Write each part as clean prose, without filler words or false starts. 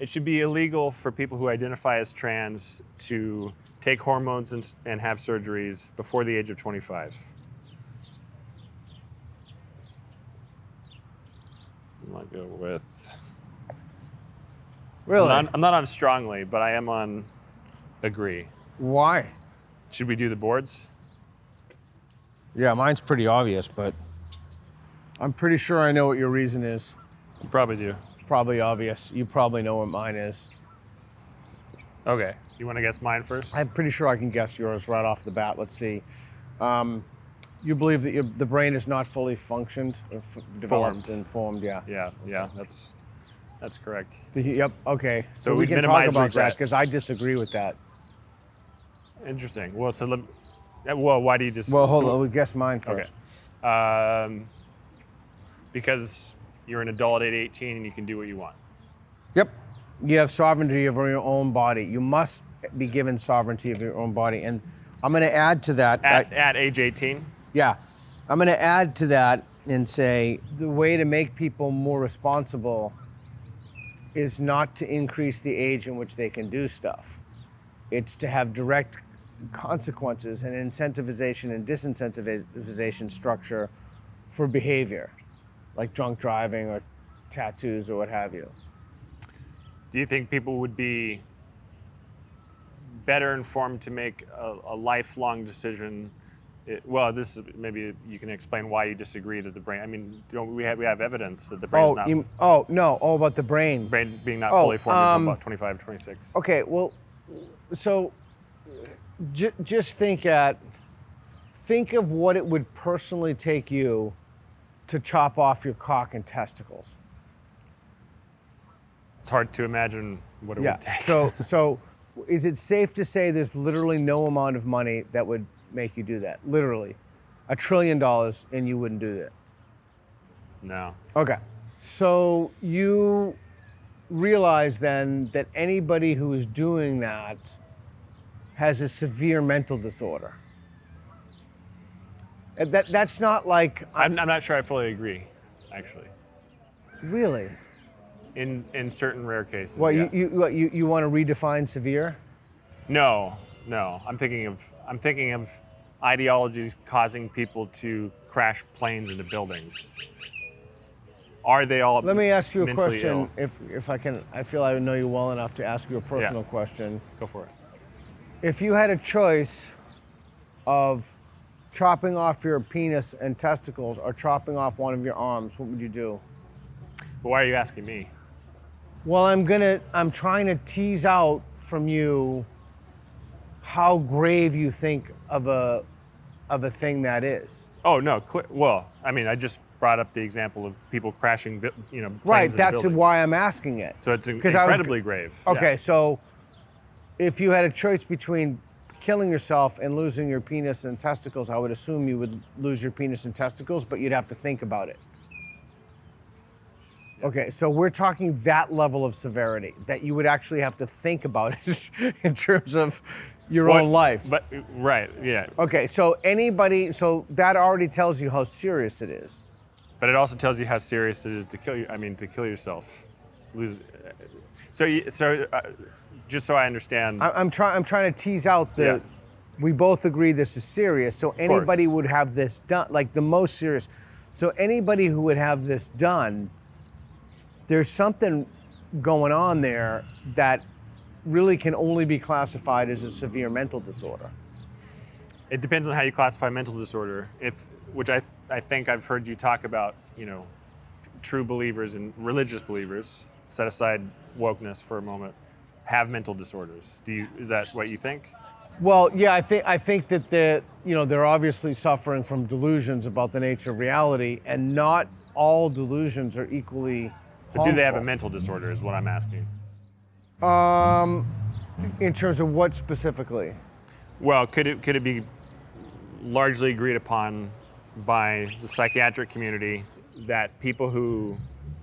It should be illegal for people who identify as trans to take hormones and have surgeries before the age of 25. I'll go with... Really? I'm not on strongly, but I am on agree. Why? Should we do the boards? Yeah, mine's pretty obvious, but I'm pretty sure I know what your reason is. You probably do. Probably obvious. You probably know what mine is. Okay. You want to guess mine first? I'm pretty sure I can guess yours right off the bat. Let's see. You believe that the brain is not fully functioned, developed and formed, yeah. Yeah, that's correct. Yep, okay. So we we can talk minimize about that regret. because I disagree with that. Interesting. Well, why do you disagree? Well, hold on, we'll guess mine first. Okay. Because you're an adult at 18 and you can do what you want. Yep. You have sovereignty over your own body. You must be given sovereignty of your own body. And I'm going to add to that. At age 18? Yeah. I'm going to add to that and say the way to make people more responsible is not to increase the age in which they can do stuff. It's to have direct consequences and incentivization and disincentivization structure for behavior, like drunk driving or tattoos or what have you. Do you think people would be better informed to make a lifelong decision? Well, this is maybe you can explain why you disagree that the brain. I mean, we have evidence that the brain is not. About the brain. Brain being not fully formed until about 25, 26. Okay, well, so just think of what it would personally take you to chop off your cock and testicles. It's hard to imagine what it would take. So is it safe to say there's literally no amount of money that would make you do that? Literally. $1 trillion and you wouldn't do that? No. Okay. So you realize then that anybody who is doing that has a severe mental disorder. That's not like... I'm not sure I fully agree, actually. Really? In certain rare cases. Well, yeah. you want to redefine severe? No. I'm thinking of ideologies causing people to crash planes into buildings. Are they all? Let me ask you a mentally question, ill? if I can. I feel I know you well enough to ask you a personal question. Go for it. If you had a choice of chopping off your penis and testicles or chopping off one of your arms, what would you do? But why are you asking me? Well, I'm trying to tease out from you how grave you think of a thing that is. Oh no. Well, I mean, I just brought up the example of people crashing, planes Right. into That's buildings. why I'm asking it. So it's incredibly grave. Okay. Yeah. So if you had a choice between killing yourself and losing your penis and testicles, I would assume you would lose your penis and testicles, but you'd have to think about it. Okay, so we're talking that level of severity, that you would actually have to think about it in terms of your own life. But right, yeah. Okay, so that already tells you how serious it is. But it also tells you how serious it is to kill you. I mean, to kill yourself. Just so I understand. I'm trying to tease out that we both agree this is serious. So anybody would have this done, like the most serious. So anybody who would have this done, there's something going on there that really can only be classified as a severe mental disorder. It depends on how you classify mental disorder. Which I think I've heard you talk about, true believers and religious believers, set aside wokeness for a moment, have mental disorders. Is that what you think? Well, yeah, I think that they're obviously suffering from delusions about the nature of reality, and not all delusions are equally harmful. But do they have a mental disorder is what I'm asking. In terms of what specifically? Well, could it be largely agreed upon by the psychiatric community that people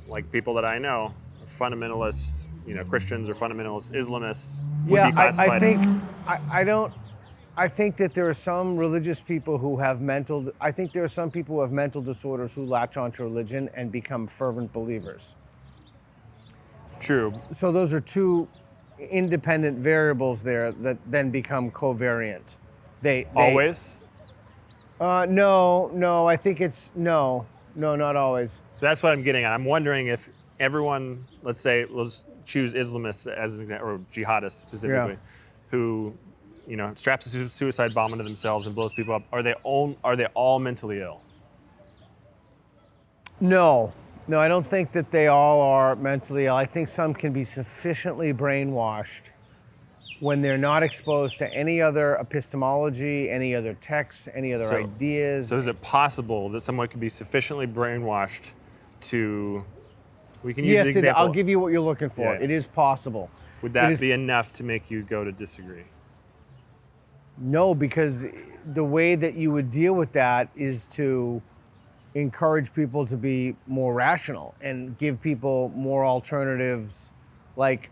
that I know, fundamentalists, Christians or fundamentalist Islamists would be classified? I think that there are some religious people who have I think there are some people who have mental disorders who latch onto religion and become fervent believers. True. So those are two independent variables there that then become covariant. They Always? No, I think it's no, not always. So that's what I'm getting at. I'm wondering if everyone, let's choose Islamists as an example, or jihadists specifically, who, straps a suicide bomb into themselves and blows people up. Are they all mentally ill? No, I don't think that they all are mentally ill. I think some can be sufficiently brainwashed when they're not exposed to any other epistemology, any other texts, any other ideas. So is it possible that someone could be sufficiently brainwashed to, we can use the example. Yes, I'll give you what you're looking for. Yeah. It is possible. Would that be enough to make you go to disagree? No, because the way that you would deal with that is to encourage people to be more rational and give people more alternatives. Like,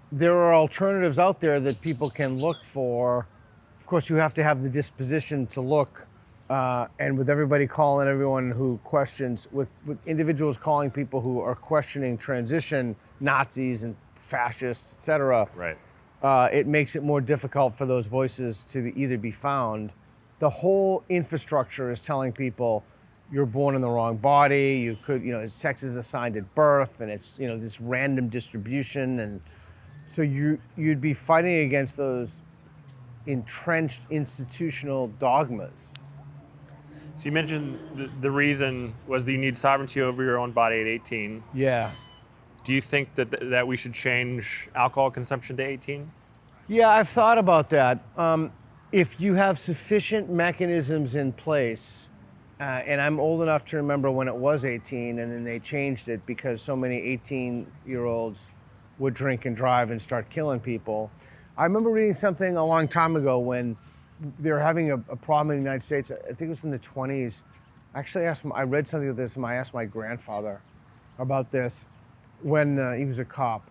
there are alternatives out there that people can look for. Of course, you have to have the disposition to look, and with everybody calling everyone who questions, with individuals calling people who are questioning transition Nazis and fascists, etc. Right. It makes it more difficult for those voices to either be found. The whole infrastructure is telling people you're born in the wrong body, you could, sex is assigned at birth, and it's, this random distribution. And so you'd be fighting against those entrenched institutional dogmas. So you mentioned the reason was that you need sovereignty over your own body at 18. Yeah. Do you think that we should change alcohol consumption to 18? Yeah, I've thought about that. If you have sufficient mechanisms in place, and I'm old enough to remember when it was 18 and then they changed it because so many 18-year-olds would drink and drive and start killing people. I remember reading something a long time ago when they were having a problem in the United States. I think it was in the 20s. Actually, I read something of this and I asked my grandfather about this when he was a cop.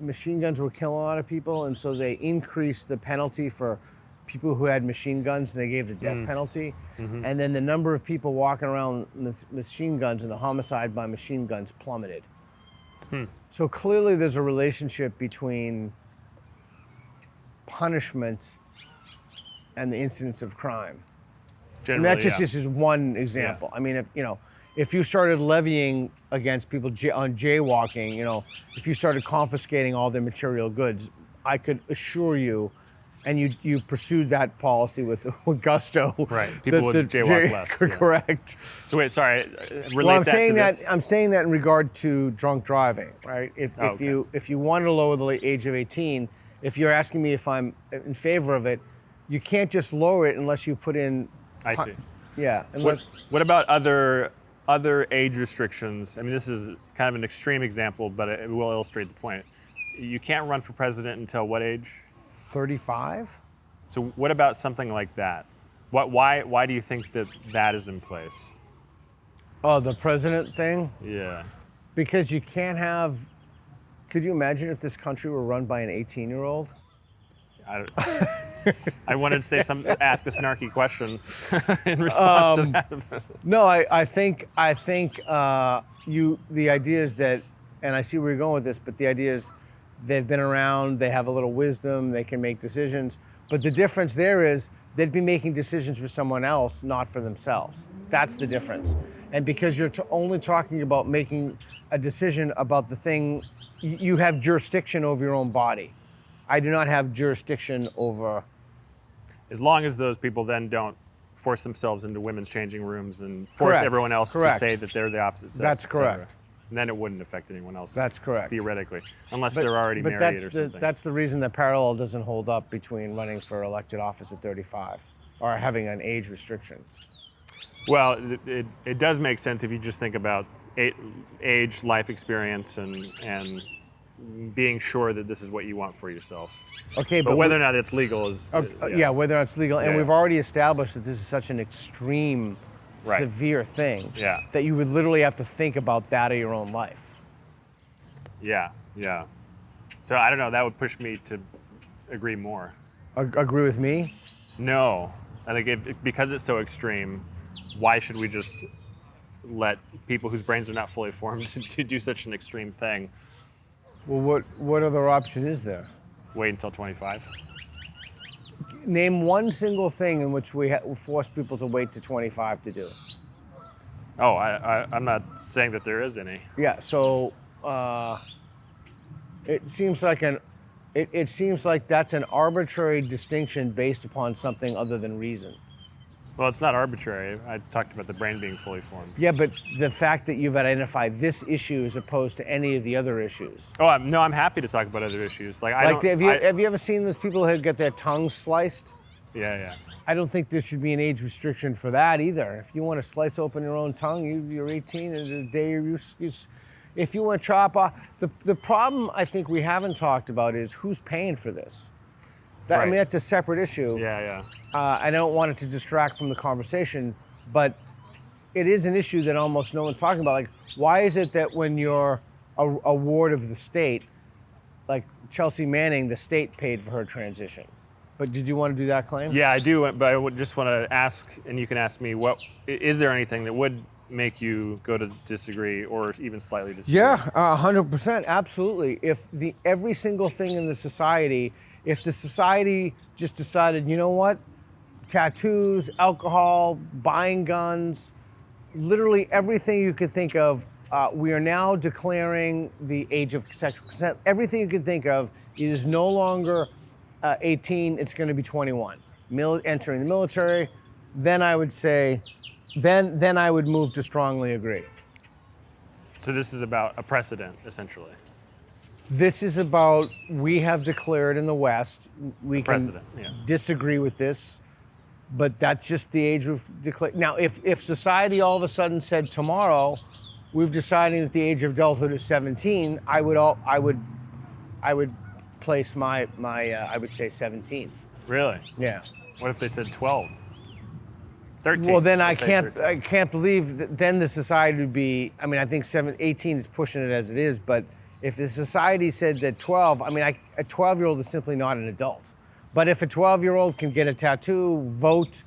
Machine guns were killing a lot of people, and so they increased the penalty for people who had machine guns, and they gave the death penalty. Mm-hmm. And then the number of people walking around with machine guns and the homicide by machine guns plummeted. So clearly there's a relationship between punishment and the incidence of crime. Generally, and that's just is one example. Yeah. I mean, if you started levying against people on jaywalking, if you started confiscating all their material goods, I could assure you, and you pursued that policy with gusto. Right. People would jaywalk less. Correct. Yeah. So wait, sorry. I'm saying that in regard to drunk driving, right? If you want to lower the age of 18, if you're asking me if I'm in favor of it, you can't just lower it unless you put in. I see. Yeah. What about other age restrictions? I mean, this is kind of an extreme example, but it will illustrate the point. You can't run for president until what age? 35. So what about something like that? Why do you think that is in place? Oh, the president thing? Yeah. Because you can't have. Could you imagine if this country were run by an 18-year-old? I wanted to ask a snarky question in response to that. No, I think the idea is that, and I see where you're going with this, but the idea is they've been around, they have a little wisdom, they can make decisions. But the difference there is they'd be making decisions for someone else, not for themselves. That's the difference. And because you're only talking about making a decision about the thing, you have jurisdiction over your own body. I do not have jurisdiction over. As long as those people then don't force themselves into women's changing rooms and force everyone else to say that they're the opposite sex. That's correct. And then it wouldn't affect anyone else. That's correct. Theoretically, unless they're already married or something. That's the reason the parallel doesn't hold up between running for elected office at 35 or having an age restriction. Well, it does make sense if you just think about age, life experience, and being sure that this is what you want for yourself. Okay, but whether or not it's legal is... whether or not it's legal. And we've already established that this is such an extreme, severe thing that you would literally have to think about that of your own life. Yeah. So I don't know, that would push me to agree more. Agree with me? No. I think because it's so extreme, why should we just let people whose brains are not fully formed to do such an extreme thing? Well, what other option is there? Wait until 25. Name one single thing in which we force people to wait to 25 to do it. Oh, I'm not saying that there is any. Yeah, so it seems like it seems like that's an arbitrary distinction based upon something other than reason. Well, it's not arbitrary. I talked about the brain being fully formed. Yeah, but the fact that you've identified this issue as opposed to any of the other issues. Oh, I'm happy to talk about other issues. Have you ever seen those people who get their tongues sliced? Yeah. I don't think there should be an age restriction for that either. If you want to slice open your own tongue, you're 18, and the day if you want to chop off, the problem I think we haven't talked about is who's paying for this. Right. I mean, that's a separate issue. Yeah. I don't want it to distract from the conversation, but it is an issue that almost no one's talking about. Like, why is it that when you're a ward of the state, like Chelsea Manning, the state paid for her transition? But did you want to do that claim? Yeah, I do, but I would just want to ask, and you can ask me, is there anything that would make you go to disagree or even slightly disagree? Yeah, 100%, absolutely. If every single thing in the society, if the society just decided, you know what, tattoos, alcohol, buying guns, literally everything you could think of, we are now declaring the age of sexual consent. Everything you could think of, it is no longer 18, it's going to be 21. Entering the military, then I would say, then I would move to strongly agree. So this is about a precedent, essentially. This is about, we have declared in the West, we can disagree with this, but that's just the age we've declared. Now, if society all of a sudden said tomorrow, we've decided that the age of adulthood is 17, I would place my I would say 17. Really? Yeah. What if they said 12? 13? Well, then I can't believe that then the society would be, I mean, I think 18 is pushing it as it is, but if the society said that 12, I mean, a 12-year-old is simply not an adult. But if a 12-year-old can get a tattoo, vote,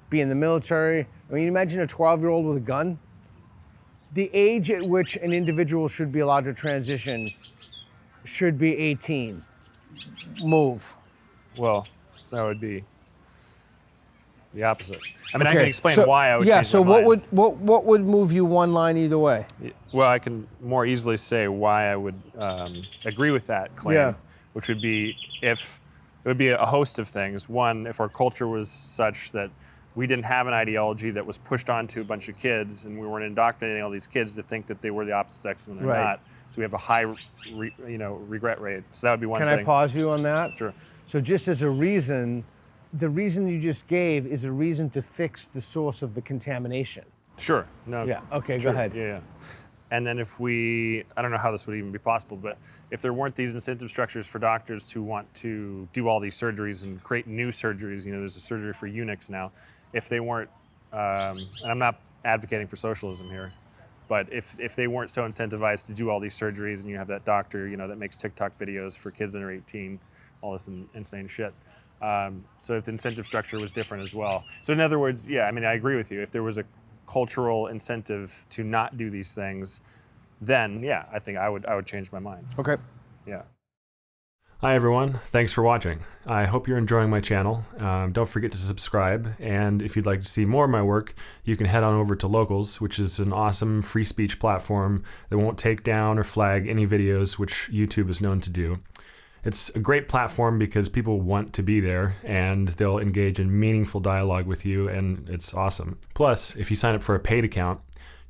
be in the military, I mean, imagine a 12-year-old with a gun. The age at which an individual should be allowed to transition should be 18. Move. Well, that would be the opposite. I mean, I can explain why I would change my mind. So what would move you one line either way? Well, I can more easily say why I would agree with that claim, which would be it would be a host of things. One, if our culture was such that we didn't have an ideology that was pushed onto a bunch of kids, and we weren't indoctrinating all these kids to think that they were the opposite sex when they're not. So we have a high, regret rate. So that would be one thing. Can I pause you on that? Sure. So just as a reason, the reason you just gave is a reason to fix the source of the contamination. Sure. No. Yeah. Okay. Go ahead. Yeah. And then I don't know how this would even be possible, but if there weren't these incentive structures for doctors to want to do all these surgeries and create new surgeries, there's a surgery for eunuchs now. If they weren't, and I'm not advocating for socialism here, but if they weren't so incentivized to do all these surgeries, and you have that doctor, that makes TikTok videos for kids that are 18, all this insane shit. So if the incentive structure was different as well. So in other words, I agree with you. If there was a cultural incentive to not do these things, then I think I would change my mind. Okay. Yeah. Hi everyone, thanks for watching. I hope you're enjoying my channel. Don't forget to subscribe, and if you'd like to see more of my work, you can head on over to Locals, which is an awesome free speech platform that won't take down or flag any videos, which YouTube is known to do. It's a great platform because people want to be there and they'll engage in meaningful dialogue with you, and it's awesome. Plus, if you sign up for a paid account,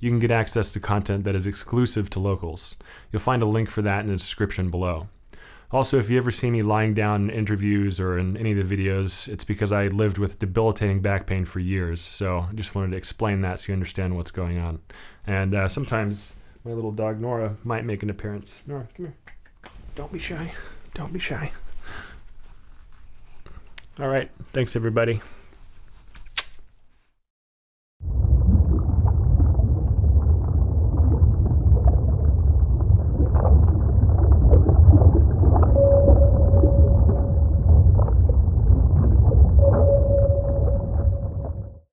you can get access to content that is exclusive to Locals. You'll find a link for that in the description below. Also, if you ever see me lying down in interviews or in any of the videos, it's because I lived with debilitating back pain for years, so I just wanted to explain that so you understand what's going on. And sometimes my little dog Nora might make an appearance. Nora, come here. Don't be shy. Don't be shy. All right. Thanks, everybody.